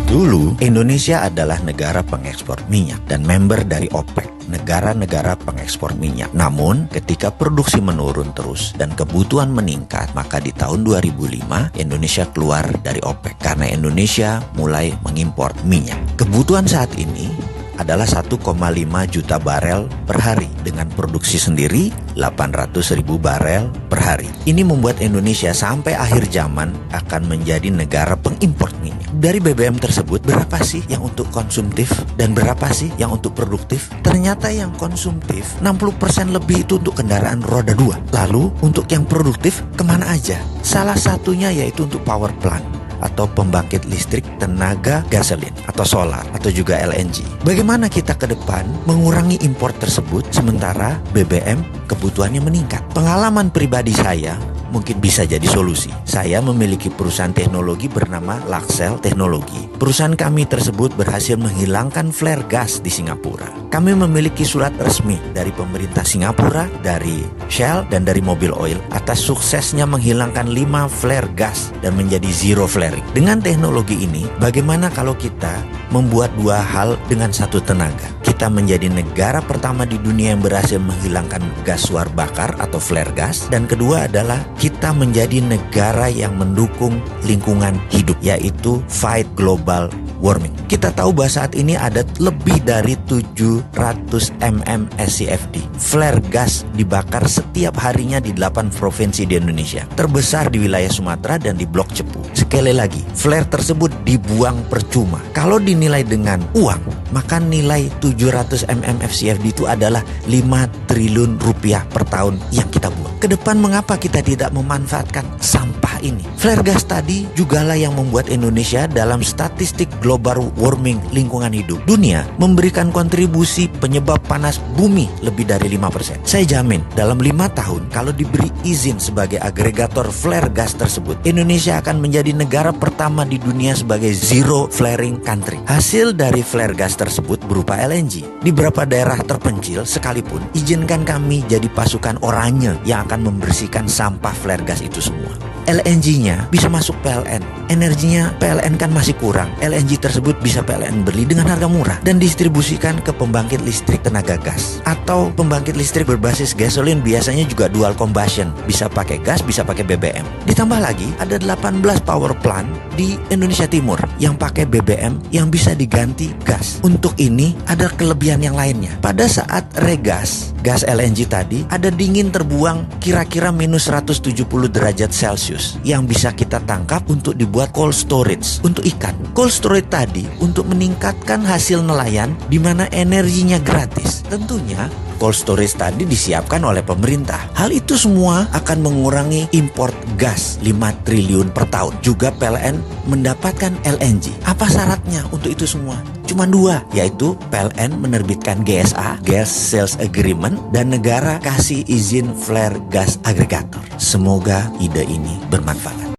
Dulu, Indonesia adalah negara pengekspor minyak dan member dari OPEC, negara-negara pengekspor minyak. Namun, ketika produksi menurun terus dan kebutuhan meningkat, maka di tahun 2005, Indonesia keluar dari OPEC karena Indonesia mulai mengimpor minyak. Kebutuhan saat ini adalah 1,5 juta barel per hari dengan produksi sendiri 800.000 barel per hari. Ini membuat Indonesia sampai akhir zaman akan menjadi negara pengimpor minyak. Dari BBM tersebut, berapa sih yang untuk konsumtif dan berapa sih yang untuk produktif? Ternyata yang konsumtif 60% lebih itu untuk kendaraan roda 2. Lalu untuk yang produktif kemana aja? Salah satunya yaitu untuk power plant atau pembangkit listrik tenaga gasolin atau solar atau juga LNG. Bagaimana kita ke depan mengurangi impor tersebut sementara BBM kebutuhannya meningkat? Pengalaman pribadi saya mungkin bisa jadi solusi. Saya memiliki perusahaan teknologi bernama Laxel Teknologi. Perusahaan kami tersebut berhasil menghilangkan flare gas di Singapura. Kami memiliki surat resmi dari pemerintah Singapura, dari Shell, dan dari Mobil Oil atas suksesnya menghilangkan 5 flare gas dan menjadi zero flaring. Dengan teknologi ini, bagaimana kalau kita membuat dua hal dengan satu tenaga? Kita menjadi negara pertama di dunia yang berhasil menghilangkan gas suar bakar atau flare gas, dan kedua adalah kita menjadi negara yang mendukung lingkungan hidup, yaitu fight global warming. Kita tahu bahwa saat ini ada lebih dari 700 mm SCFD. Flare gas dibakar setiap harinya di 8 provinsi di Indonesia. Terbesar di wilayah Sumatera dan di Blok Cepu. Sekali lagi, flare tersebut dibuang percuma. Kalau dinilai dengan uang, maka nilai 700 mm FCFD itu adalah 5 triliun rupiah per tahun yang kita buang. Kedepan mengapa kita tidak memanfaatkan sampah ini? Flare gas tadi jugalah yang membuat Indonesia dalam statistik global warming lingkungan hidup dunia memberikan kontribusi penyebab panas bumi lebih dari 5%. Saya jamin dalam 5 tahun kalau diberi izin sebagai agregator flare gas tersebut, Indonesia akan menjadi negara pertama di dunia sebagai zero flaring country. Hasil dari flare gas tersebut berupa LNG. Di beberapa daerah terpencil sekalipun, izinkan kami jadi pasukan oranye yang akan membersihkan sampah flare gas itu semua. LNG-nya bisa masuk PLN. Energinya PLN kan masih kurang. LNG tersebut bisa PLN beli dengan harga murah dan distribusikan ke pembangkit listrik tenaga gas atau pembangkit listrik berbasis gasolin, biasanya juga dual combustion, bisa pakai gas, bisa pakai BBM. Ditambah lagi ada 18 power plant di Indonesia Timur yang pakai BBM yang bisa diganti gas. Untuk ini ada kelebihan yang lainnya. Pada saat regas gas LNG tadi, ada dingin terbuang kira-kira minus 170 derajat Celcius yang bisa kita tangkap untuk dibuat cold storage untuk ikan. Cold storage tadi untuk meningkatkan hasil nelayan di mana energinya gratis. Tentunya cold storage tadi disiapkan oleh pemerintah. Hal itu semua akan mengurangi import gas 5 triliun per tahun. Juga PLN mendapatkan LNG. Apa syaratnya untuk itu semua? Cuma 2, yaitu PLN menerbitkan GSA, Gas Sales Agreement, dan negara kasih izin flare gas agregator. Semoga ide ini bermanfaat.